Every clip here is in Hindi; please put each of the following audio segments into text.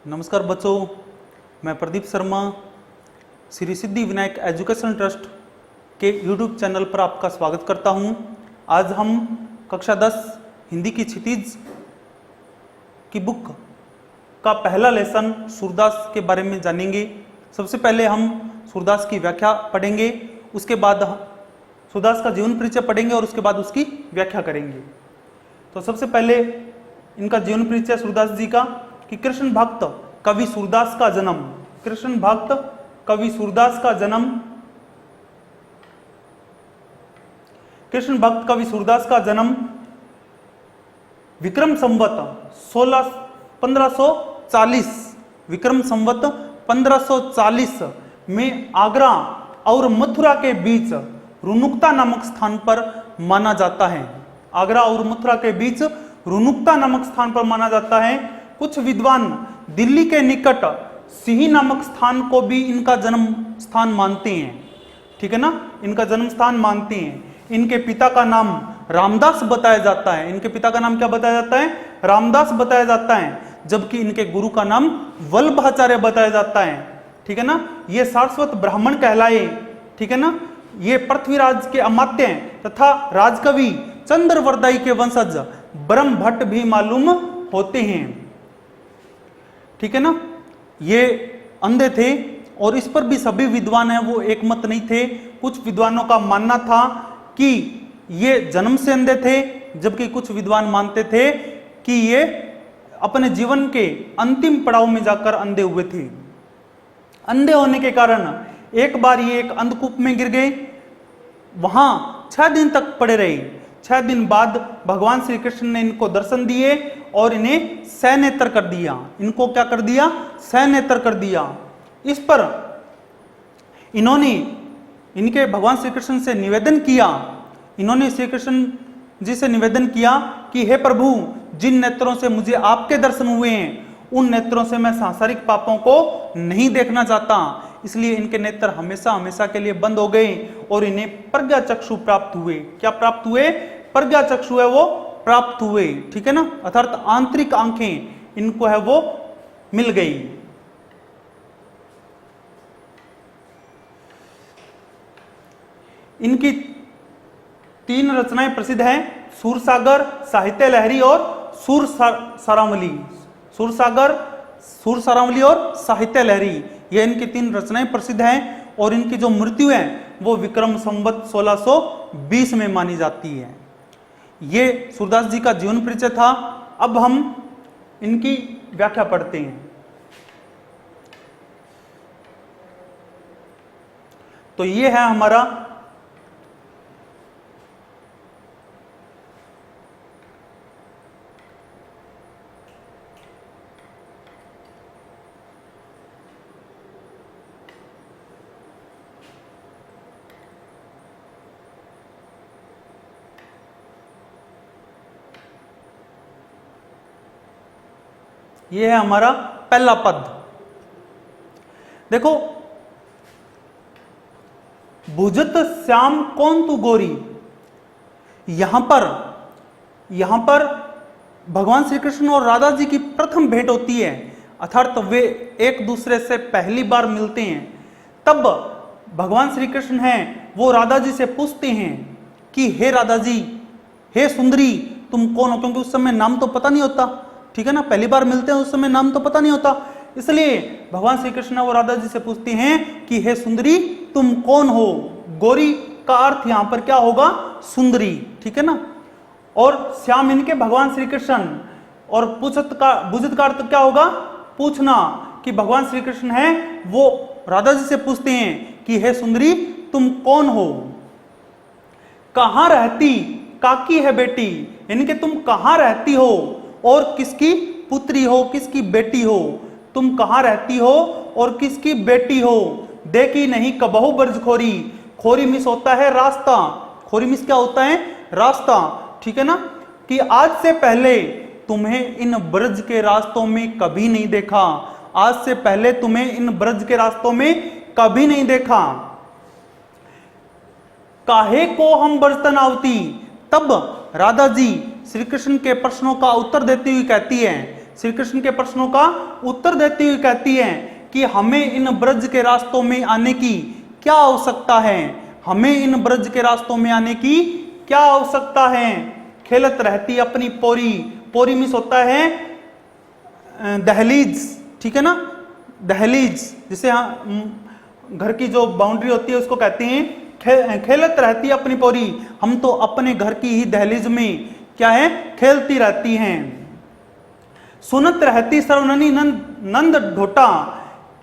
नमस्कार बच्चों, मैं प्रदीप शर्मा श्री सिद्धि विनायक एजुकेशन ट्रस्ट के यूट्यूब चैनल पर आपका स्वागत करता हूं। आज हम कक्षा 10 हिंदी की क्षितिज की बुक का पहला लेसन सूरदास के बारे में जानेंगे। सबसे पहले हम सूरदास की व्याख्या पढ़ेंगे, उसके बाद सूरदास का जीवन परिचय पढ़ेंगे और उसके बाद उसकी व्याख्या करेंगे। तो सबसे पहले इनका जीवन परिचय सूरदास जी का कि कृष्ण भक्त कवि सूरदास का जन्म, कृष्ण भक्त कवि सूरदास का जन्म, कृष्ण भक्त कवि सूरदास का जन्म विक्रम संवत 1540 विक्रम संवत 1540 में आगरा और मथुरा के बीच रुनुक्ता नामक स्थान पर माना जाता है। आगरा और मथुरा के बीच रुनुक्ता नामक स्थान पर माना जाता है। कुछ विद्वान दिल्ली के निकट सिही नामक स्थान को भी इनका जन्म स्थान मानते हैं। ठीक है ना, इनका जन्म स्थान मानते हैं। इनके पिता का नाम रामदास बताया जाता है। इनके पिता का नाम क्या बताया जाता है? रामदास बताया जाता है, जबकि इनके गुरु का नाम वल्लभाचार्य बताया जाता है। ठीक है ना, ये सारस्वत ब्राह्मण कहलाए। ठीक है ना, ये पृथ्वीराज के अमात्य तथा राजकवि चंद्रवरदाई के वंशज ब्रह्म भट्ट भी मालूम होते हैं। ठीक है ना, ये अंधे थे और इस पर भी सभी विद्वान हैं वो एक मत नहीं थे। कुछ विद्वानों का मानना था कि ये जन्म से अंधे थे, जबकि कुछ विद्वान मानते थे कि ये अपने जीवन के अंतिम पड़ाव में जाकर अंधे हुए थे। अंधे होने के कारण एक बार ये एक अंधकूप में गिर गए, वहां 6 दिन तक पड़े रहे। 6 दिन बाद भगवान श्री कृष्ण ने इनको दर्शन दिए और इन्हें सनेत्र कर दिया। इनको क्या कर दिया? सनेत्र कर दिया। इस पर इन्होंने इनके भगवान श्री कृष्ण से निवेदन किया। इन्होंने श्री कृष्ण जी से निवेदन किया कि हे प्रभु, जिन नेत्रों से मुझे आपके दर्शन हुए हैं उन नेत्रों से मैं सांसारिक पापों को नहीं देखना चाहता, इसलिए इनके नेत्र हमेशा हमेशा के लिए बंद हो गए और इन्हें प्रज्ञा चक्षु प्राप्त हुए। क्या प्राप्त हुए? प्रज्ञा चक्षु है वो प्राप्त हुए। ठीक है ना, अर्थात आंतरिक आंखें इनको है वो मिल गई। इनकी 3 रचनाएं प्रसिद्ध हैं, सूरसागर, साहित्य लहरी और सूर सारावली। सूरसागर, सूर सारावली और साहित्य लहरी, ये इनकी 3 रचनाएं प्रसिद्ध हैं और इनकी जो मृत्यु है वो विक्रम संवत 1620 में मानी जाती है। ये सूरदास जी का जीवन परिचय था। अब हम इनकी व्याख्या पढ़ते हैं। तो ये है हमारा ये है हमारा पहला पद। देखो, बुझत श्याम कौन तू गोरी, यहां पर भगवान श्री कृष्ण और राधा जी की प्रथम भेंट होती है, अर्थात वे एक दूसरे से पहली बार मिलते हैं। तब भगवान श्री कृष्ण हैं वो राधा जी से पूछते हैं कि हे राधा जी, हे सुंदरी, तुम कौन हो? क्योंकि उस समय नाम तो पता नहीं होता। ठीक है ना, पहली बार मिलते हैं उस समय नाम तो पता नहीं होता, इसलिए भगवान श्री कृष्ण और राधा जी से पूछते हैं कि हे सुंदरी, तुम कौन हो? गोरी का अर्थ यहां पर क्या होगा? सुंदरी। ठीक है ना, और श्याम इनके भगवान श्री कृष्ण, और बुझत का अर्थ क्या होगा? पूछना। कि भगवान श्री कृष्ण है वो राधा जी से पूछते हैं कि हे सुंदरी, तुम कौन हो? कहां रहती काकी है बेटी, यानी कि तुम कहां रहती हो और किसकी पुत्री हो, किसकी बेटी हो? तुम कहां रहती हो और किसकी बेटी हो? देखी नहीं कबहू ब्रज खोरी, खोरी मिस होता है रास्ता, खोरी मिस क्या होता है? रास्ता। ठीक है ना, कि आज से पहले तुम्हें इन ब्रज के रास्तों में कभी नहीं देखा, आज से पहले तुम्हें इन ब्रज के रास्तों में कभी नहीं देखा। काहे को हम बरतन आवती, तब राधा जी श्री कृष्ण के प्रश्नों का उत्तर देती हुई कहती है, श्री कृष्ण के प्रश्नों का उत्तर देती हुई कहती है कि हमें इन ब्रज के रास्तों में आने की क्या आवश्यकता है, हमें इन ब्रज के रास्तों में आने की क्या आवश्यकता है। खेलत रहती अपनी पोरी, पोरी मिस होता है दहलीज, ठीक है ना, दहलीज जिसे घर की जो बाउंड्री होती है उसको कहते हैं खेलत रहती अपनी पोरी, हम तो अपने घर की ही दहलीज में क्या है, खेलती रहती हैं। सुनत रहती सर्वननी नंद ढोटा,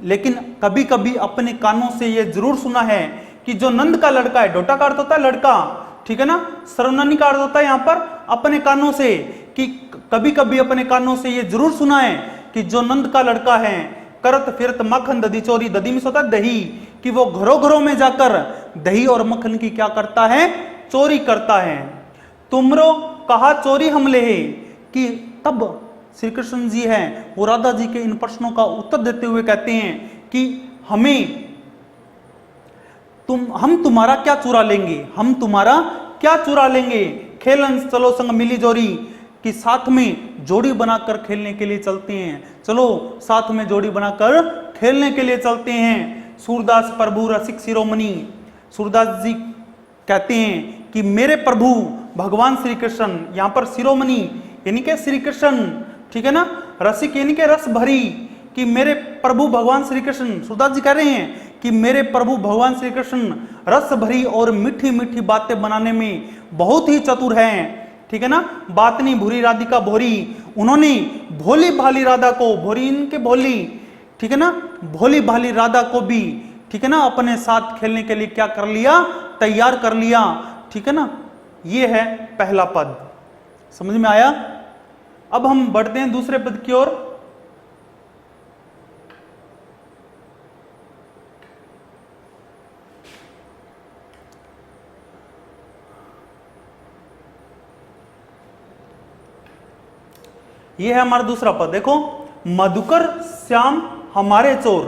लेकिन कभी कभी अपने कानों से ये जरूर सुना है कि जो नंद का लड़का है, ढोटा का अर्थ होता है लड़का, ठीक है ना, सर्वननी का अर्थ होता है यहां पर अपने कानों से, कि कभी कभी अपने कानों से ये जरूर सुना है कि जो नंद का लड़का है करत फिरत मक्खन दधी चोरी, दधी में होता है दही, कि वो घरों घरों में जाकर दही और मक्खन की क्या करता है, चोरी करता है। तुमरो कहा चोरी हमले है, कि तब श्री कृष्ण जी हैं वो राधा जी के इन प्रश्नों का उत्तर देते हुए कहते हैं कि हम तुम्हारा क्या चुरा लेंगे, हम तुम्हारा क्या चुरा लेंगे। खेलन चलो संग मिली जोरी, कि साथ में जोड़ी बनाकर खेलने के लिए चलते हैं, चलो साथ में जोड़ी बनाकर खेलने के लिए चलते हैं। सूरदास प्रभु रसिक शिरोमणि, सूरदास जी कहते हैं कि मेरे प्रभु भगवान श्री कृष्ण, यहां पर शिरोमणि यानी कि श्री कृष्ण, ठीक है ना, रसिक यानी कि रस भरी, कि मेरे प्रभु भगवान श्री कृष्ण, सूरदास जी कह रहे हैं कि मेरे प्रभु भगवान श्री कृष्ण रस भरी और मीठी मीठी बातें बनाने में बहुत ही चतुर हैं, ठीक है ना। बातनी भूरी राधिका भोरी, उन्होंने भोली भाली राधा को, भोरी इनके भोली, ठीक है ना, भोली भाली राधा को भी, ठीक है ना, अपने साथ खेलने के लिए क्या कर लिया, तैयार कर लिया, ठीक है ना। ये है पहला पद, समझ में आया। अब हम बढ़ते हैं दूसरे पद की ओर। ये है हमारा दूसरा पद, देखो, मधुकर श्याम हमारे चोर।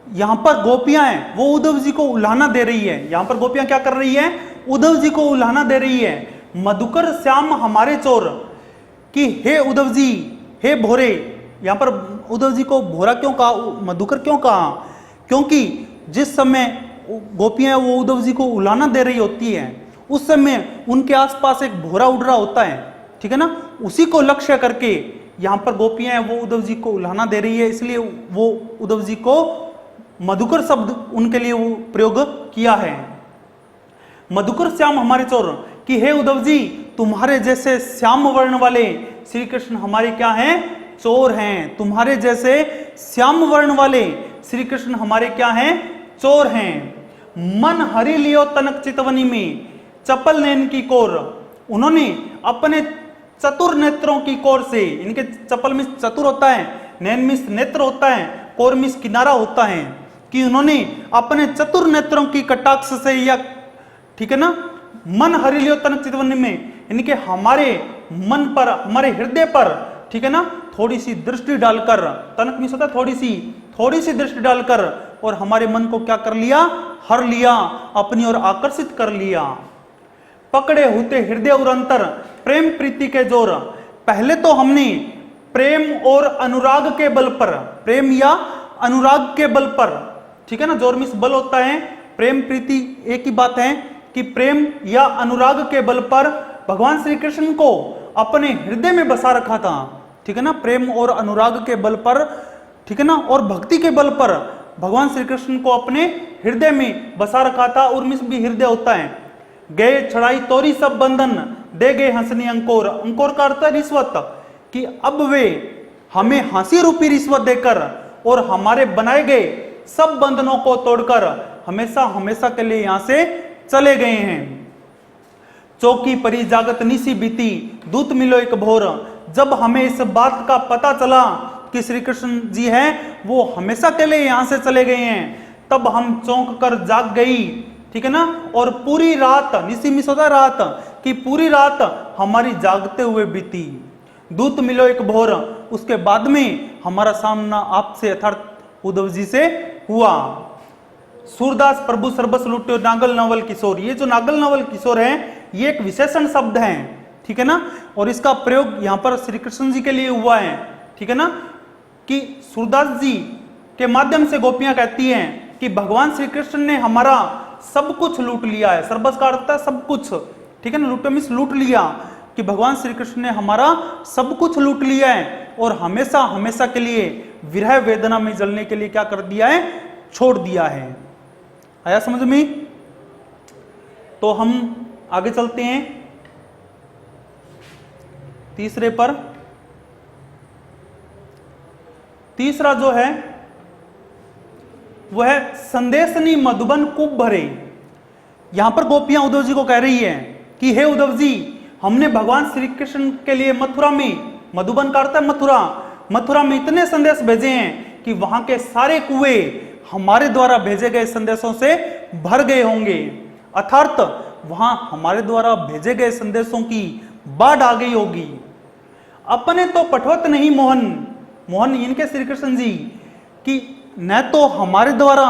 यहां पर गोपियां हैं वो उद्धव जी को उल्हाना दे रही है, यहां पर गोपियां क्या कर रही है, उद्धव जी को उल्हाना दे रही है। मधुकर श्याम हमारे चोर, कि हे उद्धव जी, हे भोरे, यहां पर उद्धव जी को भोरा क्यों कहा, मधुकर क्यों कहा, क्योंकि जिस समय गोपियां वो उद्धव जी को उल्हाना दे रही होती है उस समय उनके आसपास एक भोरा उड़ रहा होता है, ठीक है ना, उसी को लक्ष्य करके यहां पर गोपियां वो उद्धव जी को उल्हाना दे रही है, इसलिए वो उद्धव जी को मधुकर शब्द उनके लिए वो प्रयोग किया है। मधुकर श्याम हमारे चोर, कि हे उद्धव जी, तुम्हारे जैसे श्याम वर्ण वाले श्री कृष्ण हमारे क्या हैं, चोर हैं। तुम्हारे जैसे श्याम वर्ण वाले श्री कृष्ण हमारे क्या हैं, चोर हैं। मन हरि लियो तनक चितवनी में, चपल नैन की कोर, उन्होंने अपने चतुर नेत्रों की कोर से, इनके चपल में चतुर होता है, नैन मिस नेत्र होता है, कोर मिस किनारा होता है, कि उन्होंने अपने चतुर नेत्रों की कटाक्ष से, या ठीक है ना, मन हरि लियो तनक चितवनी में, यानी कि हमारे मन पर, हमारे हृदय पर, ठीक है ना, थोड़ी सी दृष्टि डालकर, तनक मिस होता है थोड़ी सी दृष्टि डालकर, और हमारे मन को क्या कर लिया, हर लिया, अपनी ओर आकर्षित कर लिया। पकड़े होते हृदय और अंतर प्रेम प्रीति के जोर, पहले तो हमने प्रेम और अनुराग के बल पर, प्रेम या अनुराग के बल पर, ठीक है ना, जोर मिस बल होता है, प्रेम प्रीति एक ही बात है, कि प्रेम या अनुराग के बल पर भगवान श्री कृष्ण को अपने हृदय में बसा रखा था, ठीक है ना, प्रेम और अनुराग के बल पर, ठीक है ना, और भक्ति के बल पर भगवान श्री कृष्ण को अपने हृदय में बसा रखा था। उर्मिस भी हृदय होता है। गए छड़ाई तोरी सब बंधन, दे गए हंसनी अंकोर, अंकोर का अर्थ है रिश्वत, कि अब वे हमें हंसी रूपी रिश्वत देकर और हमारे बनाए गए सब बंधनों को तोड़कर हमेशा हमेशा के लिए यहां से चले गए हैं। चौकी परी जागत निसी बीती, दूत मिलो एक भोर, जब हमें इस बात का पता चला कि श्री कृष्ण जी हैं वो हमेशा के लिए यहां से चले गए हैं, तब हम चौंक कर जाग गई, ठीक है ना, और पूरी रात, निसी मिस होता रात, कि पूरी रात हमारी जागते हुए बीती। दूत मिलो एक भोर, उसके बाद में हमारा सामना आपसे अर्थात उद्धव जी से हुआ। सूरदास प्रभु सर्बस लुट्यो नागल नवल किशोर, ये जो नागल नवल किशोर है ये एक विशेषण शब्द है, ठीक है ना। और इसका प्रयोग यहां पर श्री कृष्ण जी के लिए हुआ है, ठीक है ना, कि सूरदास जी के माध्यम से गोपियां कहती हैं कि भगवान श्री कृष्ण ने हमारा सब कुछ लूट लिया है। सर्वस्व का अर्थ है सब कुछ, ठीक है ना, लूट मीन्स लूट लिया, कि भगवान श्री कृष्ण ने हमारा सब कुछ लूट लिया है और हमेशा हमेशा के लिए विरह वेदना में जलने के लिए क्या कर दिया है, छोड़ दिया है। आया समझ में? तो हम आगे चलते हैं तीसरे पर। तीसरा जो है वह है संदेशनी मधुबन कुब भरे। यहां पर गोपियां उद्धव जी को कह रही है कि हे उद्धव जी, हमने भगवान श्री कृष्ण के लिए मथुरा में, मधुबन का अर्थ है मथुरा, मथुरा में इतने संदेश भेजे हैं कि वहां के सारे कुएं हमारे द्वारा भेजे गए संदेशों से भर गए होंगे। अर्थात वहां हमारे द्वारा भेजे गए संदेशों की बाढ़ आ गई होगी। अपने तो पठवत नहीं मोहन, मोहन इनके श्री कृष्ण जी, कि न तो हमारे द्वारा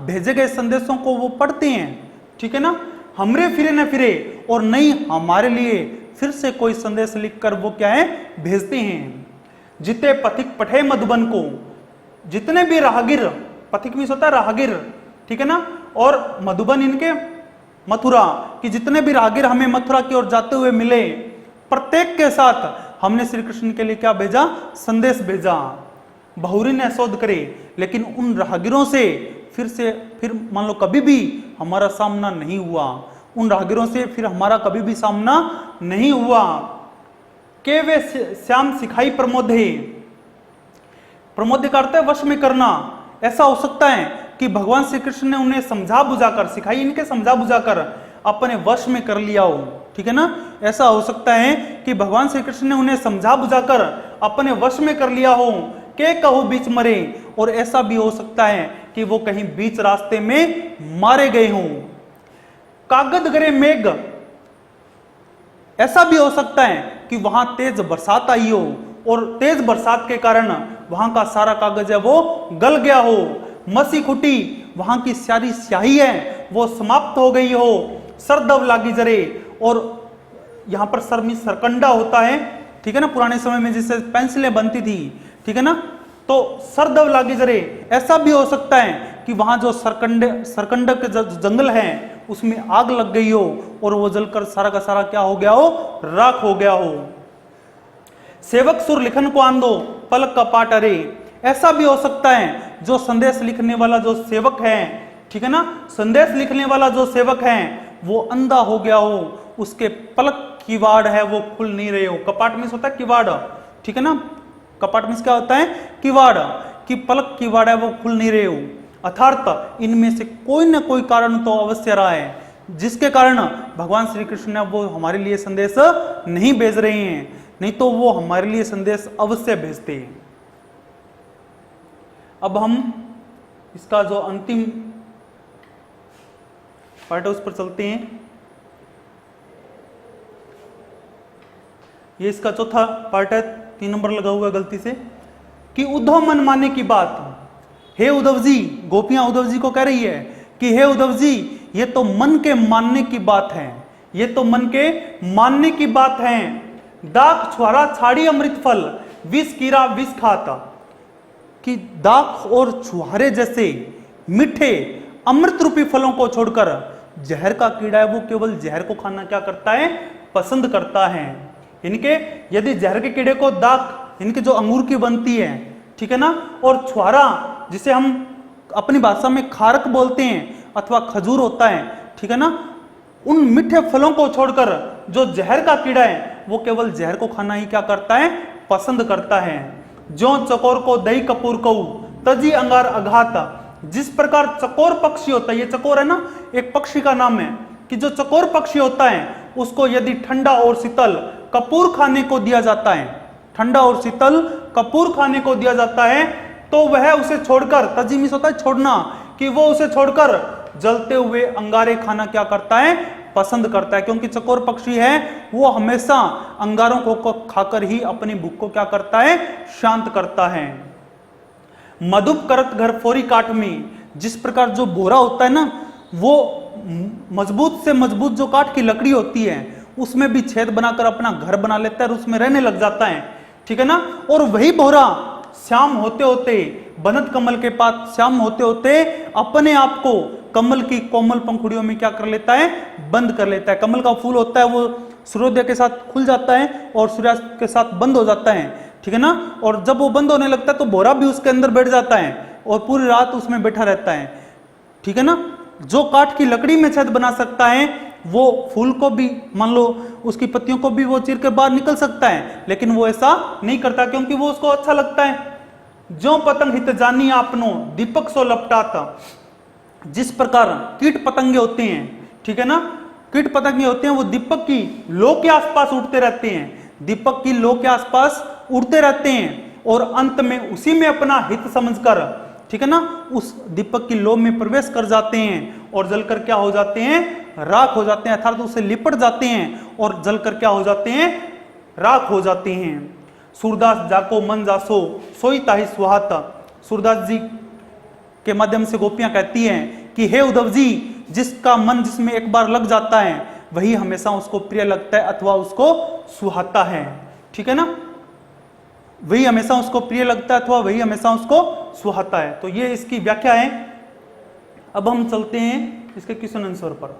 भेजे गए संदेशों को वो पढ़ते हैं, ठीक है ना, हमरे फिरे न फिरे, और नहीं हमारे लिए फिर से कोई संदेश लिखकर वो क्या है, भेजते हैं। जिते पथिक पठे मधुबन को, जितने भी राहगीर, पथिक भी होता है राहगीर, ठीक है ना, और मधुबन इनके मथुरा, कि जितने भी राहगीर हमें मथुरा की ओर जाते हुए मिले, प्रत्येक के साथ हमने श्री कृष्ण के लिए क्या भेजा, संदेश भेजा। बहुरी ने शोध करे, लेकिन उन राहगीरों से फिर मान लो कभी भी हमारा सामना नहीं हुआ, उन राहगीरों से फिर हमारा कभी भी सामना नहीं हुआ। के वे श्याम सिखाई प्रमोदे, प्रमोदे का अर्थ है वश में करना। ऐसा हो सकता है कि भगवान श्री कृष्ण ने उन्हें समझा बुझाकर, सिखाई इनके समझा बुझाकर अपने वश में कर लिया हो, ठीक है ना। ऐसा हो सकता है कि भगवान श्री कृष्ण ने उन्हें समझा बुझाकर अपने वश में कर लिया हो, के कहो बीच मरे, और ऐसा भी हो सकता है कि वो कहीं बीच रास्ते में मारे गए हों। कागद गरे मेघ, ऐसा भी हो सकता है कि वहां तेज बरसात आई हो और तेज बरसात के कारण वहां का सारा कागज है वो गल गया हो। मसी खुटी, वहां की सारी स्याही है वो समाप्त हो गई हो। सरदव लागी जरे, और यहां पर सर में सरकंडा होता है, ठीक है ना, पुराने समय में जिससे पेंसिलें बनती थी, ठीक है ना, तो सरदव लागी जरे। ऐसा भी हो सकता है कि वहां जो सरकंडक जंगल है उसमें आग लग गई हो और वो जलकर सारा का सारा क्या हो गया हो, राख हो गया हो। सेवक सुर लिखन को आंदो पलक का पाट अरे, ऐसा भी हो सकता है जो संदेश लिखने वाला जो सेवक है, ठीक है ना, संदेश लिखने वाला जो सेवक है वो अंधा हो गया हो, उसके पलक किवाड़ है वो खुल नहीं रहे हो। कपाट में होता है किवाड़, ठीक है ना, कपाट में क्या होता है, किवाड़, कि पलक किवाड़ है वो खुल नहीं रहे हो। अर्थात इनमें से कोई ना कोई कारण तो अवश्य रहा है जिसके कारण भगवान श्री कृष्ण ने वो हमारे लिए संदेश नहीं भेज रहे हैं, नहीं तो वो हमारे लिए संदेश अवश्य भेजते हैं। अब हम इसका जो अंतिम पार्ट है उस पर चलते हैं। ये इसका चौथा पार्ट है, 3 नंबर लगा हुआ है गलती से, कि उद्धव मन माने की बात। हे उद्धव जी, गोपियां उद्धव जी को कह रही है कि हे उद्धव जी, ये तो मन के मानने की बात है, ये तो मन के मानने की बात है। दाख छुआरा छाड़ी अमृत फल, विष कीरा विष खाता, कि दाख और छुहारे जैसे मीठे अमृत रूपी फलों को छोड़कर जहर का कीड़ा है वो केवल जहर को खाना क्या करता है, पसंद करता है। इनके यदि जहर के कीड़े को दाख, इनके जो अंगूर की बनती है, ठीक है ना, और छुहारा जिसे हम अपनी भाषा में खारक बोलते हैं अथवा खजूर होता है, ठीक है ना, उन मीठे फलों को छोड़कर जो जहर का कीड़ा है वो केवल जहर को खाना ही क्या करता है, पसंद करता है। जो चकोर को दही कपूर कहू तजी अंगार अघात, जिस प्रकार चकोर पक्षी होता है, ये चकोर है ना, एक पक्षी का नाम है, कि जो चकोर पक्षी होता है उसको यदि ठंडा और शीतल कपूर खाने को दिया जाता है, ठंडा और शीतल कपूर खाने को दिया जाता है, तो वह उसे छोड़कर, तजीमिस होता है छोड़ना, कि वो उसे छोड़कर जलते हुए अंगारे खाना क्या करता है, पसंद करता है। क्योंकि चकोर पक्षी है वो हमेशा अंगारों को खाकर ही अपनी भूख को क्या करता है, शांत करता है। मधुप करत घर फोरी काठ में, जिस प्रकार जो बोरा होता है ना, वो मजबूत से मजबूत जो काठ की लकड़ी होती है उसमें भी छेद बनाकर अपना घर बना लेता है और उसमें रहने लग जाता है, ठीक है ना। और वही भौरा श्याम होते होते, बनत कमल के पास श्याम होते होते अपने आप को कमल की कोमल पंखुड़ियों में क्या कर लेता है, बंद कर लेता है। कमल का फूल होता है वो सूर्योदय के साथ खुल जाता है और सूर्यास्त के साथ बंद हो जाता है, ठीक है ना। और जब वो बंद होने लगता है तो भौरा भी उसके अंदर बैठ जाता है और पूरी रात उसमें बैठा रहता है, ठीक है ना। जो काठ की लकड़ी में छेद बना सकता है वो फूल को भी, मान लो उसकी पत्तियों को भी वो चीर के बाहर निकल सकता है, लेकिन वो ऐसा नहीं करता क्योंकि वो उसको अच्छा लगता है। जो पतंग हित जानी आपनो दीपक सो लपटाता, जिस प्रकार कीट पतंगे होते हैं, ठीक है ना, कीट पतंगे होते हैं वो दीपक की लो के आसपास उड़ते रहते हैं, दीपक की लो के आसपास उड़ते रहते हैं और अंत में उसी में अपना हित समझकर, ठीक है ना, उस दीपक की लो में प्रवेश कर जाते हैं और जलकर क्या हो जाते हैं, राख हो जाते हैं, अर्थात उससे लिपट जाते हैं और जलकर क्या हो जाते हैं, राख हो जाते हैं। सूरदास जाको मन जासो सोई ताहि सुहाता, सूरदास जी के माध्यम से गोपियां कहती हैं कि हे उद्धव जी, जिसका मन जिसमें एक बार लग जाता है वही हमेशा उसको प्रिय लगता है अथवा उसको सुहाता है, ठीक है ना, वही हमेशा उसको प्रिय लगता है अथवा वही हमेशा उसको सुहाता है। तो ये इसकी व्याख्या है। अब हम चलते हैं इसके क्वेश्चन आंसर पर।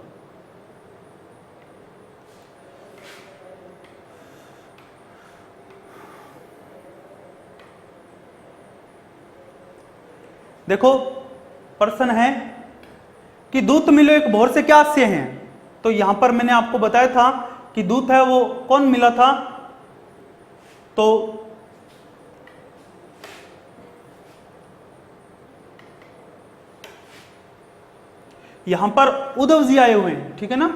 देखो प्रश्न है कि दूत मिलो एक भौर से क्या आशय है। तो यहां पर मैंने आपको बताया था कि दूत है वो कौन मिला था, तो यहां पर उद्धव जी आए हुए हैं, ठीक है ना,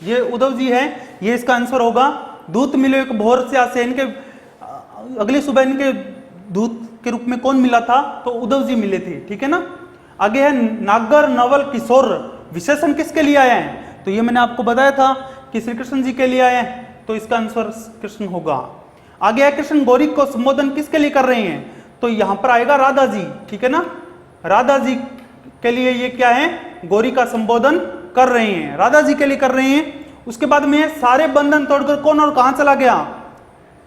ये उद्धव जी है, ये इसका आंसर होगा। दूत मिलो एक भौर से आशय, इनके अगली सुबह इनके दूत के रूप में कौन मिला था, तो उद्धव जी मिले थे, ठीक है ना। आगे है नागर नवल किशोर, विशेषण किसके लिए आया है, तो ये मैंने आपको बताया था कि श्री कृष्ण जी के लिए आए हैं, तो इसका आंसर कृष्ण होगा। आगे है कृष्ण गौरी को संबोधन किसके लिए कर रहे हैं, तो यहां पर आएगा राधा जी, ठीक है ना, राधा जी के लिए ये क्या है, गौरी का संबोधन कर रहे हैं, राधा जी के लिए कर रहे हैं। उसके बाद में सारे बंधन तोड़कर कौन और कहां चला गया,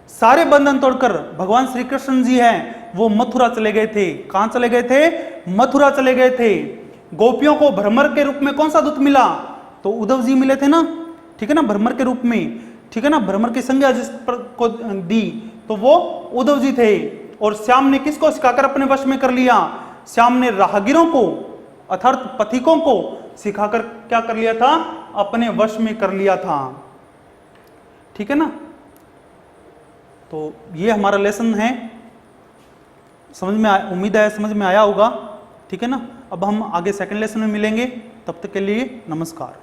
सारे बंधन तोड़कर भगवान श्री कृष्ण जी हैं वो मथुरा चले गए थे। कहां चले गए थे, मथुरा चले गए थे। गोपियों को भ्रमर के रूप में कौन सा दूत मिला, तो उद्धव जी मिले थे ना, ठीक है ना, भ्रमर के रूप में, ठीक है ना, भ्रमर की संज्ञा जिस पर को दी तो वो उद्धव जी थे। और श्याम ने किसको सिखाकर अपने वश में कर लिया, श्याम ने राहगीरों को अर्थात पथिकों को सिखाकर क्या कर लिया था, अपने वश में कर लिया था, ठीक है ना। तो ये हमारा लेसन है, समझ में उम्मीद है समझ में आया होगा, ठीक है ना। अब हम आगे सेकंड लेसन में मिलेंगे, तब तक के लिए नमस्कार।